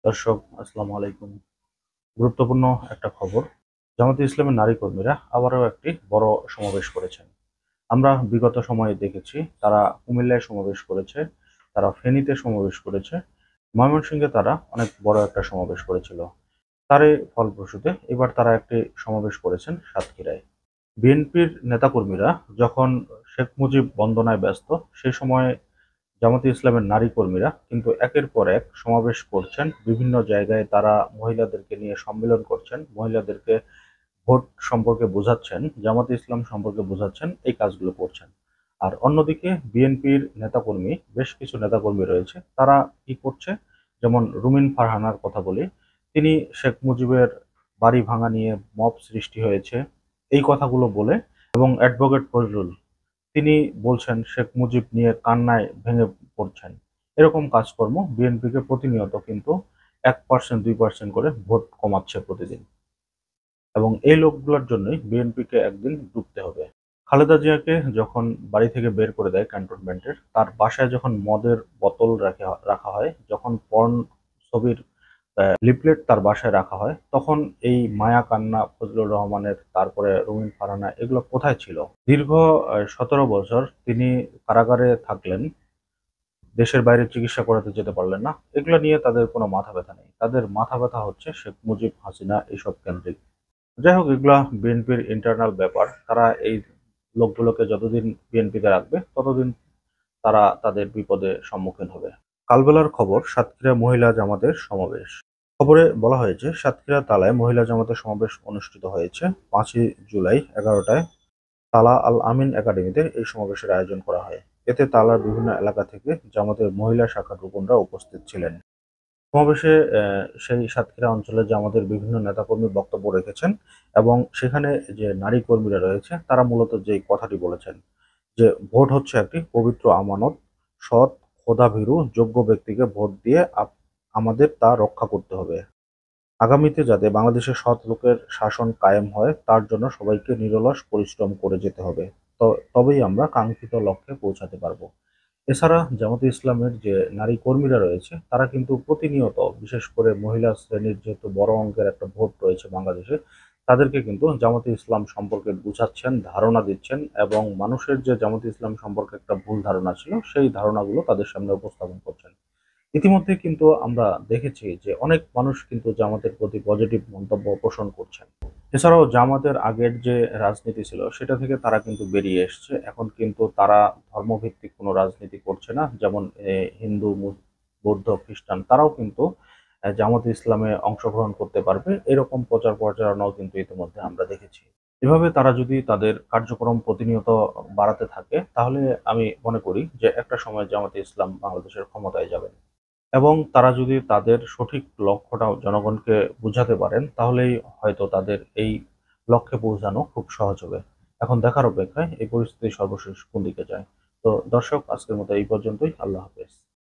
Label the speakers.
Speaker 1: দর্শক আসসালামু আলাইকুম। গুরুত্বপূর্ণ একটা খবর। জামায়াতে ইসলামের নারী কর্মীরা আবারও একটি বড় সমাবেশ করেছেন। আমরা বিগত সময়ে দেখেছি তারা কুমিল্লায় সমাবেশ করেছে, তারা ফেনীতে সমাবেশ করেছে, ময়মনসিংহে তারা অনেক বড় একটা সমাবেশ করেছিল। তারই ফলপ্রসূতে এবার তারা একটি সমাবেশ করেছেন সাতক্ষীরায়। বিএনপির নেতাকর্মীরা যখন শেখ মুজিব বন্দনায় ব্যস্ত, সে সময় জামাতে ইসলামের নারী কর্মীরা কিন্তু একের পর এক সমাবেশ করছেন। বিভিন্ন জায়গায় তারা মহিলাদেরকে নিয়ে সম্মেলন করছেন, মহিলাদেরকে ভোট সম্পর্কে বোঝাচ্ছেন, জামাতে ইসলাম সম্পর্কে বোঝাচ্ছেন, এই কাজগুলো করছেন। আর অন্যদিকে বিএনপির নেতাকর্মী, বেশ কিছু নেতাকর্মী রয়েছে, তারা কি করছে, যেমন রুমিন ফারহানার কথা বলি, তিনি শেখ মুজিবের বাড়ি ভাঙা নিয়ে মব সৃষ্টি হয়েছে এই কথাগুলো বলে, এবং অ্যাডভোকেট ফজলুল তিনি বলছেন শেখ মুজিব নিয়ে কান্নায় ভেঙে পড়ছেন। এরকম কাজকর্ম বিএনপিকে প্রতিনিয়ত কিন্তু 1% 2% করে ভোট কমাচ্ছে প্রতিদিন, এবং এই লোকগুলোর জন্যই বিএনপিকে একদিন ডুবতে হবে। খালেদা জিয়াকে যখন বাড়ি থেকে বের করে দেয় ক্যান্টনমেন্টের, তার বাসায় যখন মদের বোতল রাখা হয়, যখন পর্ন ছবির লিফলেট তার বাসায় রাখা হয়, তখন এই মায়া কান্না ফজলুর রহমানের, তারপরে রুমিন ফারহানা, এগুলো কোথায় ছিল? দীর্ঘ 17 বছর তিনি কারাগারে থাকলেন, দেশের বাইরে চিকিৎসা করাতে যেতে পারলেন না। এগুলো নিয়ে তাদের কোনো মাথা ব্যথা নেই, তাদের মাথা ব্যথা হচ্ছে শেখ মুজিব, হাসিনা, এইসব কেন্দ্রিক। যাই হোক, এগুলা বিএনপির ইন্টারনাল ব্যাপার। তারা এই লোকগুলোকে যতদিন বিএনপিতে রাখবে ততদিন তারা তাদের বিপদে সম্মুখীন হবে। কালবেলার খবর, সাতক্ষীরা মহিলা জামাতের সমাবেশ। খবরে বলা হয়েছে সাতক্ষীরা তালায় মহিলা জামাতের সমাবেশ অনুষ্ঠিত হয়েছে 5ই জুলাই 11টায় তালা আল আমিন একাডেমিতে এই সমাবেশের আয়োজন করা হয়। এতে তালার বিভিন্ন এলাকা থেকে জামাতের মহিলা শাখার রুকনরা উপস্থিত ছিলেন। সমাবেশে সেই সাতক্ষীরা অঞ্চলে জামাতের বিভিন্ন নেতাকর্মী বক্তব্য রেখেছেন, এবং সেখানে যে নারী কর্মীরা রয়েছে তারা মূলত যেই কথাটি বলেছেন যে ভোট হচ্ছে একটি পবিত্র আমানত, সৎ, খোদাভীরু যোগ্য ব্যক্তিকে ভোট দিয়ে আমাদের তা রক্ষা করতে হবে। আগামীতে যাতে বাংলাদেশে সৎ লোকের শাসন কায়েম হয় তার জন্য সবাইকে নিরলস পরিশ্রম করে যেতে হবে। তবেই আমরা কাঙ্ক্ষিত লক্ষ্যে পৌঁছাতে পারবো। এছাড়া জামাতে ইসলামের যে নারী কর্মীরা রয়েছে তারা কিন্তু প্রতিনিয়ত, বিশেষ করে মহিলা শ্রেণীর যেহেতু বড় অঙ্কের একটা ভোট রয়েছে বাংলাদেশে, তাদেরকে কিন্তু জামাতে ইসলাম সম্পর্কে বুঝাচ্ছেন, ধারণা দিচ্ছেন, এবং মানুষের যে জামাতে ইসলাম সম্পর্কে একটা ভুল ধারণা ছিল সেই ধারণাগুলো তাদের সামনে উপস্থাপন করছেন। ইতিমধ্যে কিন্তু আমরা দেখেছি যে অনেক মানুষ কিন্তু জামাতের প্রতি পজিটিভ মন্তব্য পোষণ করছেন। এছাড়াও জামাতের আগের যে রাজনীতি ছিল সেটা থেকে তারা কিন্তু বেরিয়ে এসছে। এখন কিন্তু তারা ধর্মভিত্তিক কোনো রাজনীতি করছে না। যেমন হিন্দু, বৌদ্ধ, খ্রিস্টান তারাও কিন্তু জামাতে ইসলামে অংশগ্রহণ করতে পারবে, এরকম প্রচার প্রচারণাও কিন্তু ইতিমধ্যে আমরা দেখেছি। এভাবে তারা যদি তাদের কার্যক্রম প্রতিনিয়ত বাড়াতে থাকে, তাহলে আমি মনে করি যে একটা সময় জামাতে ইসলাম বাংলাদেশের ক্ষমতায় যাবে, এবং তারা যদি তাদের সঠিক লক্ষ্যটা জনগণকে বুঝাতে পারেন, তাহলেই হয়তো তাদের এই লক্ষ্যে পৌঁছানো খুব সহজ হবে। এখন দেখার অপেক্ষায় এই পরিস্থিতি সর্বশেষ কোন দিকে যায়। তো দর্শক, আজকের মতো এই পর্যন্তই। আল্লাহ হাফেজ।